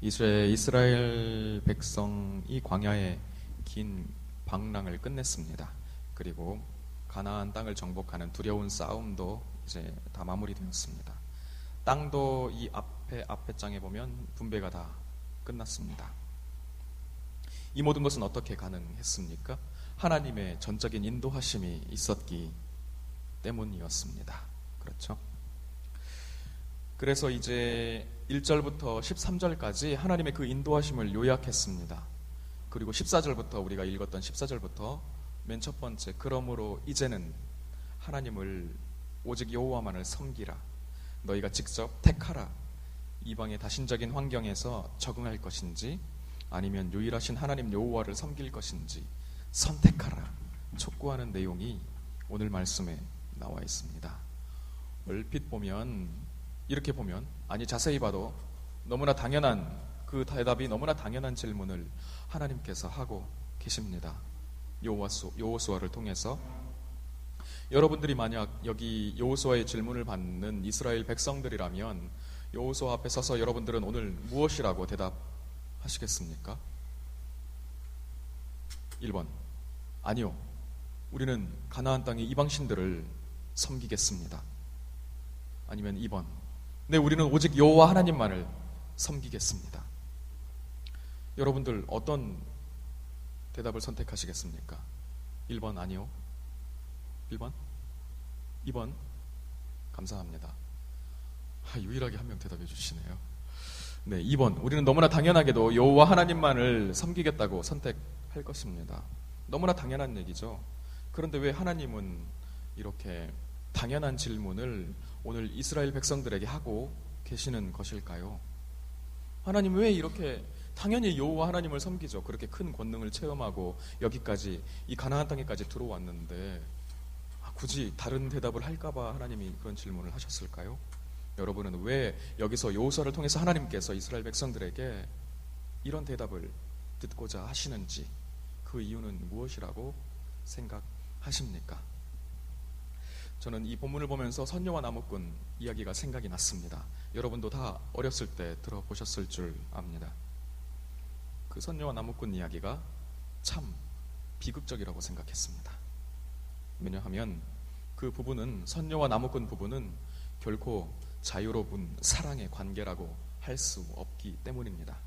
이스라엘 백성이 광야의 긴 방랑을 끝냈습니다. 그리고 가나안 땅을 정복하는 두려운 싸움도 이제 다 마무리되었습니다. 땅도 이 앞에 장에 보면 분배가 다 끝났습니다. 이 모든 것은 어떻게 가능했습니까? 하나님의 전적인 인도하심이 있었기 때문이었습니다. 그렇죠? 그래서 이제 1절부터 13절까지 하나님의 그 인도하심을 요약했습니다. 그리고 14절부터 우리가 읽었던 14절부터 맨 첫 번째, 그러므로 이제는 하나님을 오직 여호와만을 섬기라. 너희가 직접 택하라. 이방의 다신적인 환경에서 적응할 것인지 아니면 유일하신 하나님 여호와를 섬길 것인지 선택하라. 촉구하는 내용이 오늘 말씀에 나와 있습니다. 얼핏 보면, 이렇게 보면, 아니 자세히 봐도 너무나 당연한, 그 대답이 너무나 당연한 질문을 하나님께서 하고 계십니다. 여호수아를 통해서. 여러분들이 만약 여기 여호수아의 질문을 받는 이스라엘 백성들이라면 여호수아 앞에 서서 여러분들은 오늘 무엇이라고 대답하시겠습니까? 1번, 아니요, 우리는 가나안 땅의 이방신들을 섬기겠습니다. 아니면 2번, 네, 우리는 오직 여호와 하나님만을 섬기겠습니다. 여러분들 어떤 대답을 선택하시겠습니까? 1번 아니요, 1번, 2번. 감사합니다. 유일하게 한 명 대답해 주시네요. 네, 2번, 우리는 너무나 당연하게도 여호와 하나님만을 섬기겠다고 선택할 것입니다. 너무나 당연한 얘기죠. 그런데 왜 하나님은 이렇게 당연한 질문을 오늘 이스라엘 백성들에게 하고 계시는 것일까요? 하나님 왜 이렇게 당연히 여호와 하나님을 섬기죠. 그렇게 큰 권능을 체험하고 여기까지, 이 가나안 땅에까지 들어왔는데 굳이 다른 대답을 할까봐 하나님이 그런 질문을 하셨을까요? 여러분은 왜 여기서 여호수아를 통해서 하나님께서 이스라엘 백성들에게 이런 대답을 듣고자 하시는지, 그 이유는 무엇이라고 생각하십니까? 저는 이 본문을 보면서 선녀와 나무꾼 이야기가 생각이 났습니다. 여러분도 다 어렸을 때 들어보셨을 줄 압니다. 그 선녀와 나무꾼 이야기가 참 비극적이라고 생각했습니다. 왜냐하면 그 부부는, 선녀와 나무꾼 부부는 결코 자유로운 사랑의 관계라고 할 수 없기 때문입니다.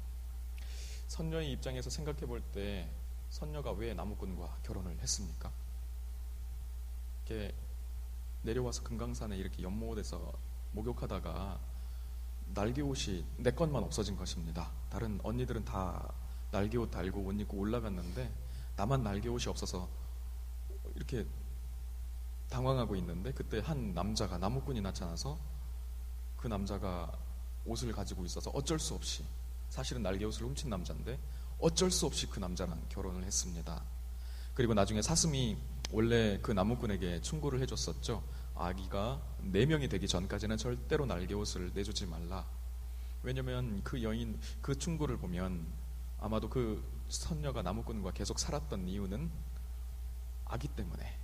선녀의 입장에서 생각해 볼 때 선녀가 왜 나무꾼과 결혼을 했습니까? 이렇게 내려와서 금강산에 이렇게 연못에서 목욕하다가 날개옷이 내 것만 없어진 것입니다. 다른 언니들은 다 날개옷 달고 옷 입고 올라갔는데 나만 날개옷이 없어서 이렇게 당황하고 있는데, 그때 한 남자가, 나무꾼이 나타나서 그 남자가 옷을 가지고 있어서 어쩔 수 없이, 사실은 날개옷을 훔친 남자인데 어쩔 수 없이 그 남자랑 결혼을 했습니다. 그리고 나중에 사슴이 원래 그 나무꾼에게 충고를 해줬었죠. 아기가 4명이 되기 전까지는 절대로 날개옷을 내주지 말라. 왜냐면 그 여인, 그 충고를 보면 아마도 그 선녀가 나무꾼과 계속 살았던 이유는 아기 때문에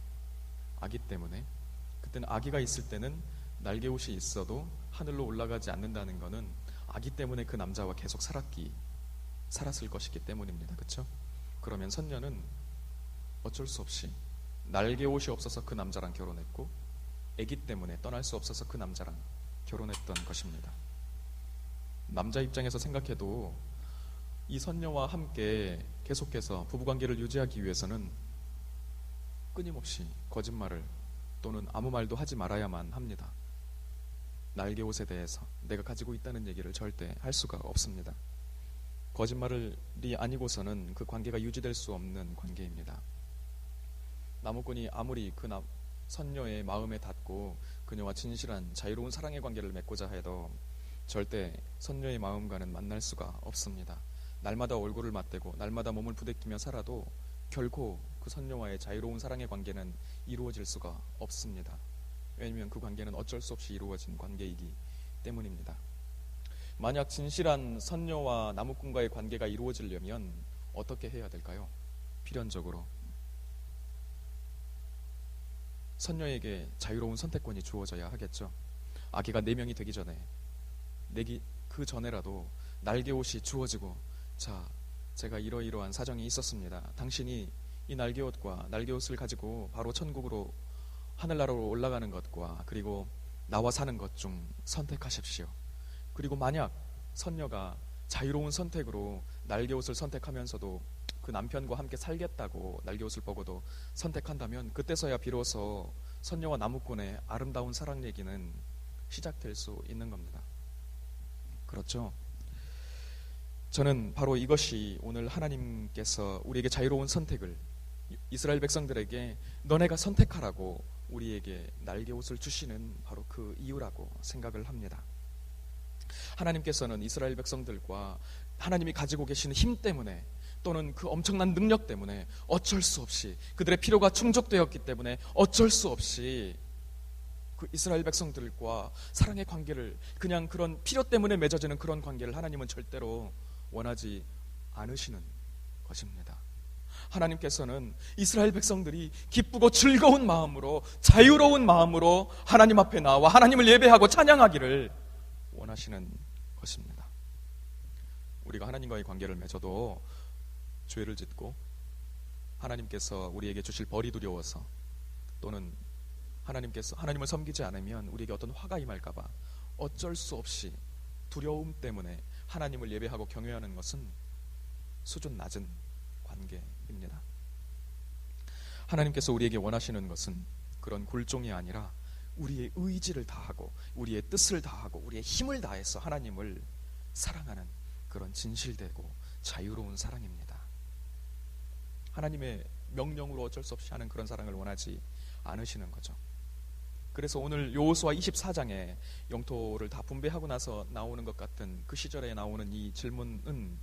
그때는 아기가 있을 때는 날개옷이 있어도 하늘로 올라가지 않는다는 것은 아기 때문에 그 남자와 계속 살았을 것이기 때문입니다. 그렇죠? 그러면 선녀는 어쩔 수 없이 날개옷이 없어서 그 남자랑 결혼했고, 아기 때문에 떠날 수 없어서 그 남자랑 결혼했던 것입니다. 남자 입장에서 생각해도 이 선녀와 함께 계속해서 부부관계를 유지하기 위해서는 끊임없이 거짓말을, 또는 아무 말도 하지 말아야만 합니다. 날개옷에 대해서 내가 가지고 있다는 얘기를 절대 할 수가 없습니다. 거짓말이 아니고서는 그 관계가 유지될 수 없는 관계입니다. 나무꾼이 아무리 그 선녀의 마음에 닿고 그녀와 진실한 자유로운 사랑의 관계를 맺고자 해도 절대 선녀의 마음과는 만날 수가 없습니다. 날마다 얼굴을 맞대고 날마다 몸을 부대끼며 살아도 결코 그 선녀와의 자유로운 사랑의 관계는 이루어질 수가 없습니다. 왜냐하면 그 관계는 어쩔 수 없이 이루어진 관계이기 때문입니다. 만약 진실한 선녀와 나무꾼과의 관계가 이루어지려면 어떻게 해야 될까요? 필연적으로 선녀에게 자유로운 선택권이 주어져야 하겠죠. 아기가 4명이 되기 전에, 그 전에라도 날개옷이 주어지고, 자, 제가 이러이러한 사정이 있었습니다. 당신이 이 날개옷과 날개옷을 가지고 바로 천국으로, 하늘나라로 올라가는 것과 그리고 나와 사는 것 중 선택하십시오. 그리고 만약 선녀가 자유로운 선택으로 날개옷을 선택하면서도 그 남편과 함께 살겠다고 날개옷을 보고도 선택한다면, 그때서야 비로소 선녀와 나무꾼의 아름다운 사랑 얘기는 시작될 수 있는 겁니다. 그렇죠? 저는 바로 이것이 오늘 하나님께서 우리에게 자유로운 선택을, 이스라엘 백성들에게 너네가 선택하라고 우리에게 날개옷을 주시는 바로 그 이유라고 생각을 합니다. 하나님께서는 이스라엘 백성들과 하나님이 가지고 계시는 힘 때문에, 또는 그 엄청난 능력 때문에 어쩔 수 없이, 그들의 필요가 충족되었기 때문에 어쩔 수 없이 그 이스라엘 백성들과 사랑의 관계를, 그냥 그런 필요 때문에 맺어지는 그런 관계를 하나님은 절대로 원하지 않으시는 것입니다. 하나님께서는 이스라엘 백성들이 기쁘고 즐거운 마음으로, 자유로운 마음으로 하나님 앞에 나와 하나님을 예배하고 찬양하기를 원하시는 것입니다. 우리가 하나님과의 관계를 맺어도 죄를 짓고 하나님께서 우리에게 주실 벌이 두려워서, 또는 하나님을 섬기지 않으면 우리에게 어떤 화가 임할까 봐 어쩔 수 없이 두려움 때문에 하나님을 예배하고 경외하는 것은 수준 낮은 관계입니다. 하나님께서 우리에게 원하시는 것은 그런 굴종이 아니라 우리의 의지를 다하고 우리의 뜻을 다하고 우리의 힘을 다해서 하나님을 사랑하는 그런 진실되고 자유로운 사랑입니다. 하나님의 명령으로 어쩔 수 없이 하는 그런 사랑을 원하지 않으시는 거죠. 그래서 오늘 여호수아 24장에 영토를 다 분배하고 나서 나오는 것 같은 그 시절에 나오는 이 질문은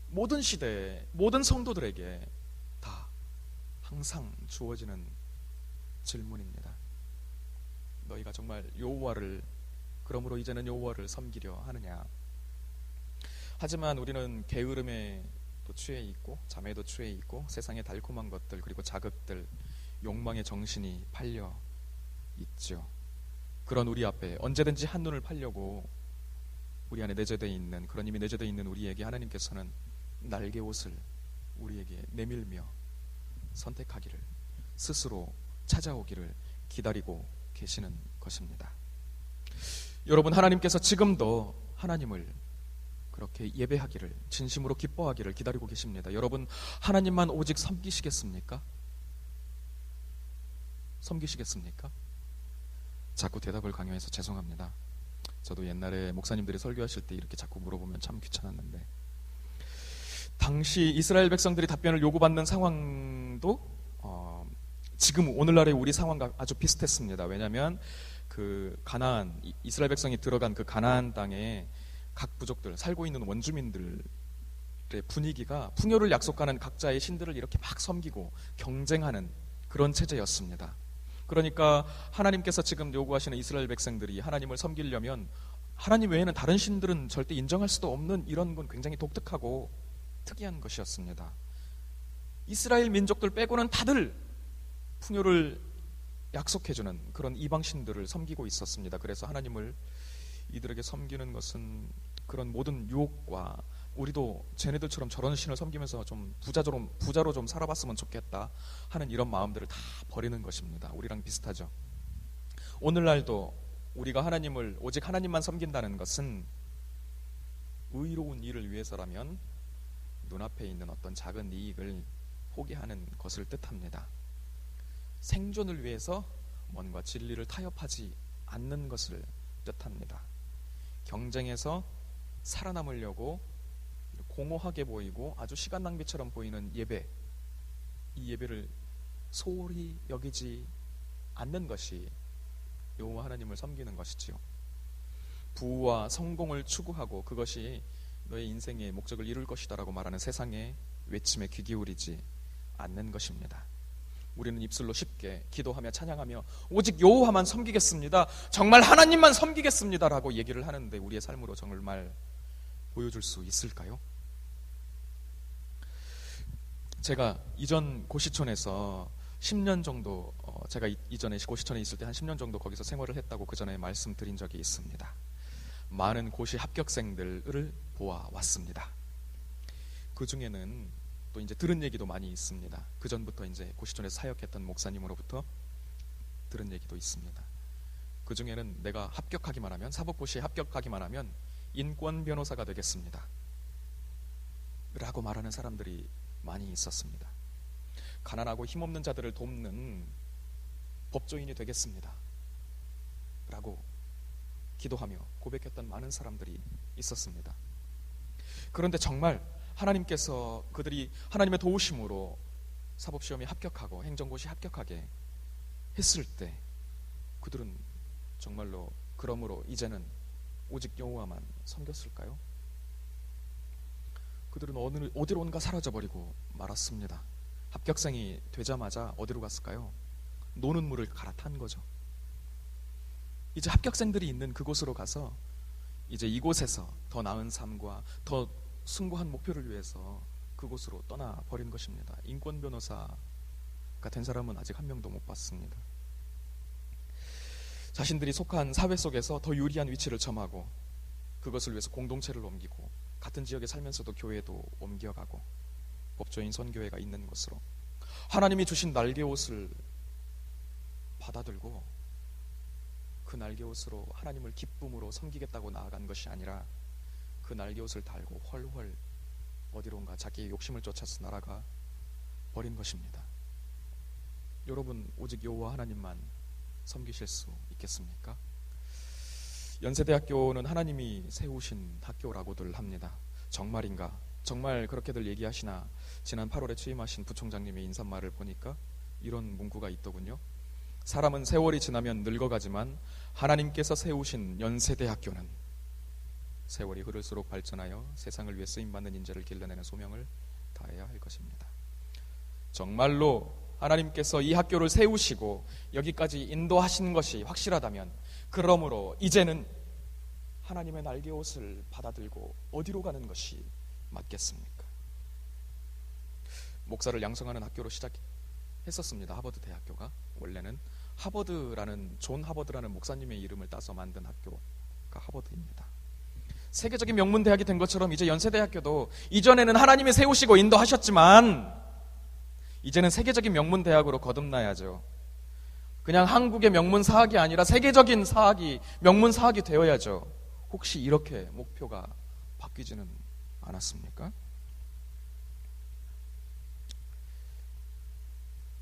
모든 시대에 모든 성도들에게 다 항상 주어지는 질문입니다. 너희가 정말 여호와를, 그러므로 이제는 여호와를 섬기려 하느냐? 하지만 우리는 게으름에 또 취해 있고 잠에도 취해 있고 세상의 달콤한 것들, 그리고 자극들, 욕망의 정신이 팔려 있죠. 그런 우리 앞에 언제든지 한눈을 팔려고 우리 안에 내재되어 있는, 그런 이미 내재되어 있는 우리에게 하나님께서는 날개옷을 우리에게 내밀며 선택하기를, 스스로 찾아오기를 기다리고 계시는 것입니다. 여러분, 하나님께서 지금도 하나님을 그렇게 예배하기를, 진심으로 기뻐하기를 기다리고 계십니다. 여러분, 하나님만 오직 섬기시겠습니까? 섬기시겠습니까? 자꾸 대답을 강요해서 죄송합니다. 저도 옛날에 목사님들이 설교하실 때 이렇게 자꾸 물어보면 참 귀찮았는데, 당시 이스라엘 백성들이 답변을 요구받는 상황도 지금 오늘날의 우리 상황과 아주 비슷했습니다. 왜냐하면 그 가나안, 이스라엘 백성이 들어간 그 가나안 땅에 각 부족들, 살고 있는 원주민들의 분위기가 풍요를 약속하는 각자의 신들을 이렇게 막 섬기고 경쟁하는 그런 체제였습니다. 그러니까 하나님께서 지금 요구하시는 이스라엘 백성들이 하나님을 섬기려면 하나님 외에는 다른 신들은 절대 인정할 수도 없는, 이런 건 굉장히 독특하고 특이한 것이었습니다. 이스라엘 민족들 빼고는 다들 풍요를 약속해주는 그런 이방 신들을 섬기고 있었습니다. 그래서 하나님을 이들에게 섬기는 것은 그런 모든 유혹과, 우리도 쟤네들처럼 저런 신을 섬기면서 좀 부자로 좀 살아봤으면 좋겠다 하는 이런 마음들을 다 버리는 것입니다. 우리랑 비슷하죠. 오늘날도 우리가 하나님을, 오직 하나님만 섬긴다는 것은 의로운 일을 위해서라면 눈앞에 있는 어떤 작은 이익을 포기하는 것을 뜻합니다. 생존을 위해서 뭔가 진리를 타협하지 않는 것을 뜻합니다. 경쟁에서 살아남으려고 공허하게 보이고 아주 시간 낭비처럼 보이는 예배, 이 예배를 소홀히 여기지 않는 것이 여호와 하나님을 섬기는 것이지요. 부와 성공을 추구하고 그것이 너의 인생의 목적을 이룰 것이다라고 말하는 세상의 외침에 귀 기울이지 않는 것입니다. 우리는 입술로 쉽게 기도하며 찬양하며 오직 여호와만 섬기겠습니다, 정말 하나님만 섬기겠습니다라고 얘기를 하는데 우리의 삶으로 정말 보여줄 수 있을까요? 제가 이전 고시촌에서 10년 정도, 제가 이전에 고시촌에 있을 때 한 10년 정도 거기서 생활을 했다고 그 전에 말씀드린 적이 있습니다. 많은 고시 합격생들을 보아왔습니다. 그 중에는 또 이제 들은 얘기도 많이 있습니다. 그 전부터 이제 고시촌에서 사역했던 목사님으로부터 들은 얘기도 있습니다. 그 중에는 내가 합격하기만 하면, 사법고시에 합격하기만 하면 인권 변호사가 되겠습니다 라고 말하는 사람들이 많이 있었습니다. 가난하고 힘없는 자들을 돕는 법조인이 되겠습니다 라고 기도하며 고백했던 많은 사람들이 있었습니다. 그런데 정말 하나님께서 그들이 하나님의 도우심으로 사법시험에 합격하고 행정고시 합격하게 했을 때 그들은 정말로 그러므로 이제는 오직 여호와만 섬겼을까요? 그들은 어디론가 사라져버리고 말았습니다. 합격생이 되자마자 어디로 갔을까요? 노는 물을 갈아탄 거죠. 이제 합격생들이 있는 그곳으로 가서 이제 이곳에서 더 나은 삶과 더 숭고한 목표를 위해서 그곳으로 떠나버린 것입니다. 인권 변호사가 된 사람은 아직 한 명도 못 봤습니다. 자신들이 속한 사회 속에서 더 유리한 위치를 점하고 그것을 위해서 공동체를 옮기고 같은 지역에 살면서도 교회도 옮겨가고 법조인 선교회가 있는 곳으로 하나님이 주신 날개옷을 받아들고 그 날개옷으로 하나님을 기쁨으로 섬기겠다고 나아간 것이 아니라 그 날개옷을 달고 헐헐 어디론가 자기의 욕심을 쫓아서 날아가 버린 것입니다. 여러분, 오직 여호와 하나님만 섬기실 수 있겠습니까? 연세대학교는 하나님이 세우신 학교라고들 합니다. 정말인가? 정말 그렇게들 얘기하시나? 지난 8월에 취임하신 부총장님의 인사말을 보니까 이런 문구가 있더군요. 사람은 세월이 지나면 늙어가지만 하나님께서 세우신 연세대학교는 세월이 흐를수록 발전하여 세상을 위해 쓰임받는 인재를 길러내는 소명을 다해야 할 것입니다. 정말로 하나님께서 이 학교를 세우시고 여기까지 인도하신 것이 확실하다면 그러므로 이제는 하나님의 날개옷을 받아들고 어디로 가는 것이 맞겠습니까? 목사를 양성하는 학교로 시작했었습니다. 하버드 대학교가. 원래는 하버드라는 존 하버드라는 목사님의 이름을 따서 만든 학교가 하버드입니다. 세계적인 명문 대학이 된 것처럼 이제 연세대학교도 이전에는 하나님이 세우시고 인도하셨지만 이제는 세계적인 명문 대학으로 거듭나야죠. 그냥 한국의 명문 사학이 아니라 세계적인 사학이 명문 사학이 되어야죠. 혹시 이렇게 목표가 바뀌지는 않았습니까?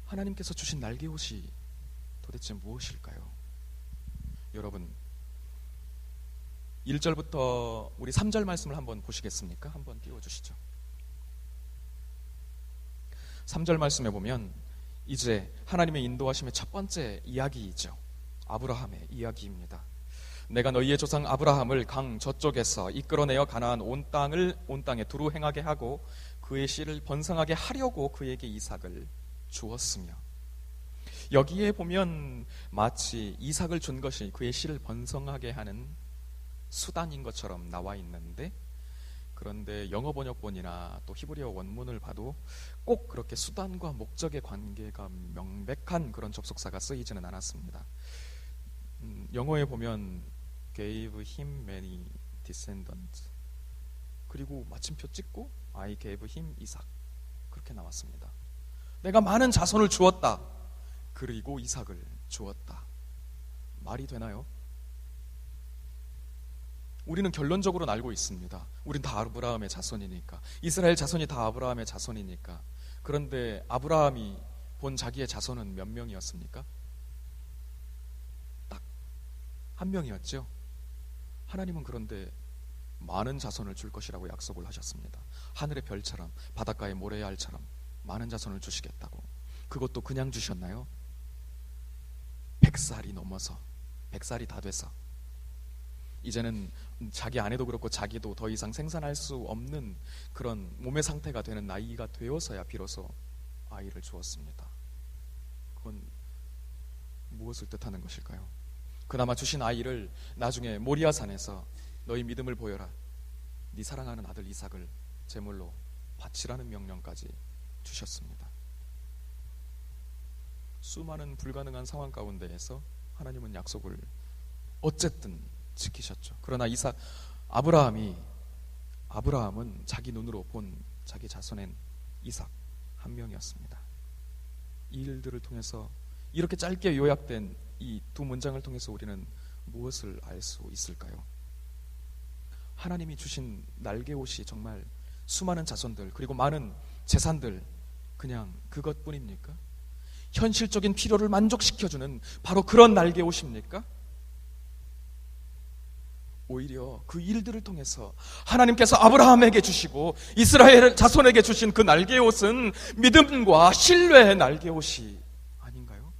하나님께서 주신 날개옷이 도대체 무엇일까요? 여러분, 1절부터 우리 3절 말씀을 한번 보시겠습니까? 한번 띄워주시죠. 3절 말씀에 보면 이제 하나님의 인도하심의 첫 번째 이야기이죠. 아브라함의 이야기입니다. 내가 너희의 조상 아브라함을 강 저쪽에서 이끌어내어 가나안 온 땅에 두루 행하게 하고 그의 씨를 번성하게 하려고 그에게 이삭을 주었으며, 여기에 보면 마치 이삭을 준 것이 그의 씨를 번성하게 하는 수단인 것처럼 나와 있는데, 그런데 영어 번역본이나 또 히브리어 원문을 봐도 꼭 그렇게 수단과 목적의 관계가 명백한 그런 접속사가 쓰이지는 않았습니다. 영어에 보면 gave him many descendants, 그리고 마침표 찍고 I gave him 이삭, 그렇게 나왔습니다. 내가 많은 자손을 주었다, 그리고 이삭을 주었다. 말이 되나요? 우리는 결론적으로는 알고 있습니다. 우린 다 아브라함의 자손이니까, 이스라엘 자손이 다 아브라함의 자손이니까. 그런데 아브라함이 본 자기의 자손은 몇 명이었습니까? 딱 한 명이었죠. 하나님은 그런데 많은 자손을 줄 것이라고 약속을 하셨습니다. 하늘의 별처럼, 바닷가의 모래알처럼 많은 자손을 주시겠다고. 그것도 그냥 주셨나요? 100살이 넘어서, 100살이 다 돼서 이제는 자기 아내도 그렇고 자기도 더 이상 생산할 수 없는 그런 몸의 상태가 되는 나이가 되어서야 비로소 아이를 주었습니다. 그건 무엇을 뜻하는 것일까요? 그나마 주신 아이를 나중에 모리아산에서 너희 믿음을 보여라, 네 사랑하는 아들 이삭을 제물로 바치라는 명령까지 주셨습니다. 수많은 불가능한 상황 가운데에서 하나님은 약속을 어쨌든 지키셨죠. 그러나 아브라함이 아브라함은 자기 눈으로 본 자기 자손인 이삭 한 명이었습니다. 이 일들을 통해서, 이렇게 짧게 요약된 이 두 문장을 통해서 우리는 무엇을 알 수 있을까요? 하나님이 주신 날개옷이 정말 수많은 자손들, 그리고 많은 재산들, 그냥 그것뿐입니까? 현실적인 필요를 만족시켜주는 바로 그런 날개옷입니까? 오히려 그 일들을 통해서 하나님께서 아브라함에게 주시고 이스라엘 자손에게 주신 그 날개옷은 믿음과 신뢰의 날개옷이 아닌가요?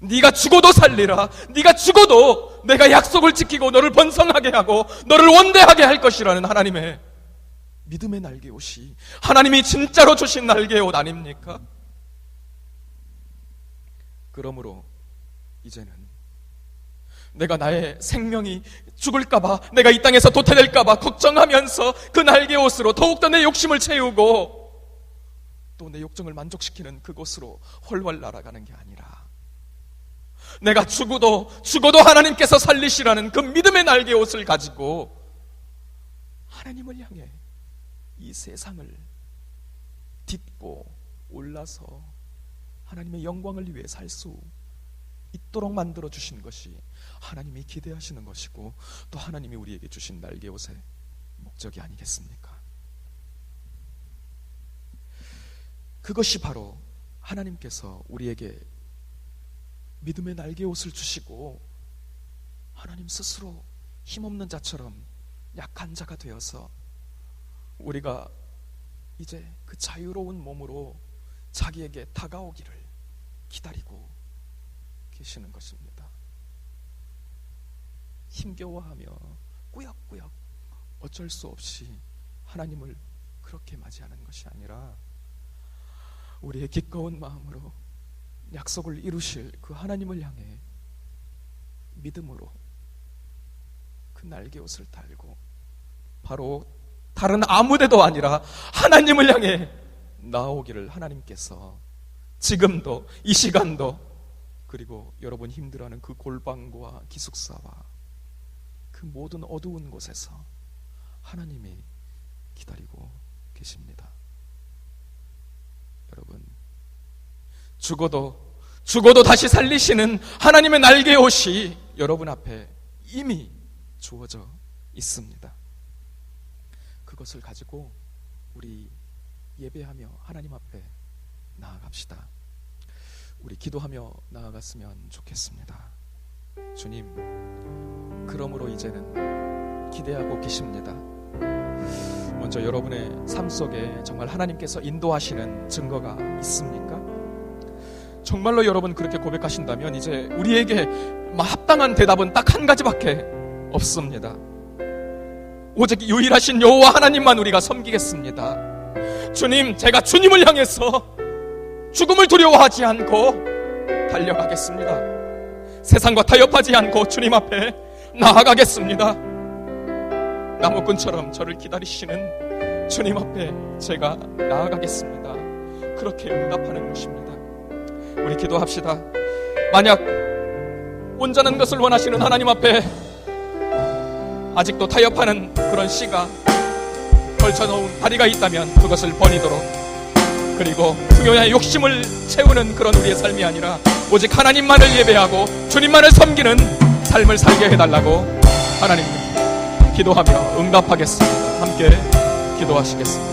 네가 죽어도 살리라, 네가 죽어도 내가 약속을 지키고 너를 번성하게 하고 너를 원대하게 할 것이라는 하나님의 믿음의 날개옷이 하나님이 진짜로 주신 날개옷 아닙니까? 그러므로 이제는 내가 나의 생명이 죽을까봐, 내가 이 땅에서 도태될까봐 걱정하면서 그 날개옷으로 더욱더 내 욕심을 채우고 또 내 욕정을 만족시키는 그곳으로 훨훨 날아가는 게 아니라, 내가 죽어도 하나님께서 살리시라는 그 믿음의 날개옷을 가지고 하나님을 향해 이 세상을 딛고 올라서 하나님의 영광을 위해 살 수 있도록 만들어 주신 것이 하나님이 기대하시는 것이고, 또 하나님이 우리에게 주신 날개옷의 목적이 아니겠습니까? 그것이 바로 하나님께서 우리에게 믿음의 날개옷을 주시고 하나님 스스로 힘없는 자처럼 약한 자가 되어서 우리가 이제 그 자유로운 몸으로 자기에게 다가오기를 기다리고 계시는 것입니다. 힘겨워하며 꾸역꾸역 어쩔 수 없이 하나님을 그렇게 맞이하는 것이 아니라, 우리의 기꺼운 마음으로 약속을 이루실 그 하나님을 향해 믿음으로 그 날개옷을 달고 바로 다른 아무데도 아니라 하나님을 향해 나오기를 하나님께서 지금도, 이 시간도, 그리고 여러분 힘들어하는 그 골방과 기숙사와 그 모든 어두운 곳에서 하나님이 기다리고 계십니다. 여러분, 죽어도 다시 살리시는 하나님의 날개옷이 여러분 앞에 이미 주어져 있습니다. 그것을 가지고 우리 예배하며 하나님 앞에 나아갑시다. 우리 기도하며 나아갔으면 좋겠습니다. 주님, 그러므로 이제는 기대하고 계십니다. 먼저 여러분의 삶 속에 정말 하나님께서 인도하시는 증거가 있습니까? 정말로 여러분 그렇게 고백하신다면 이제 우리에게 합당한 대답은 딱 한 가지밖에 없습니다. 오직 유일하신 여호와 하나님만 우리가 섬기겠습니다. 주님, 제가 주님을 향해서 죽음을 두려워하지 않고 달려가겠습니다. 세상과 타협하지 않고 주님 앞에 나아가겠습니다. 나무꾼처럼 저를 기다리시는 주님 앞에 제가 나아가겠습니다. 그렇게 응답하는 것입니다. 우리 기도합시다. 만약 온전한 것을 원하시는 하나님 앞에 아직도 타협하는 그런 씨가 걸쳐놓은 다리가 있다면 그것을 버리도록, 그리고 풍요의 욕심을 채우는 그런 우리의 삶이 아니라 오직 하나님만을 예배하고 주님만을 섬기는 삶을 살게 해달라고 하나님 기도하며 응답하겠습니다. 함께 기도하시겠습니다.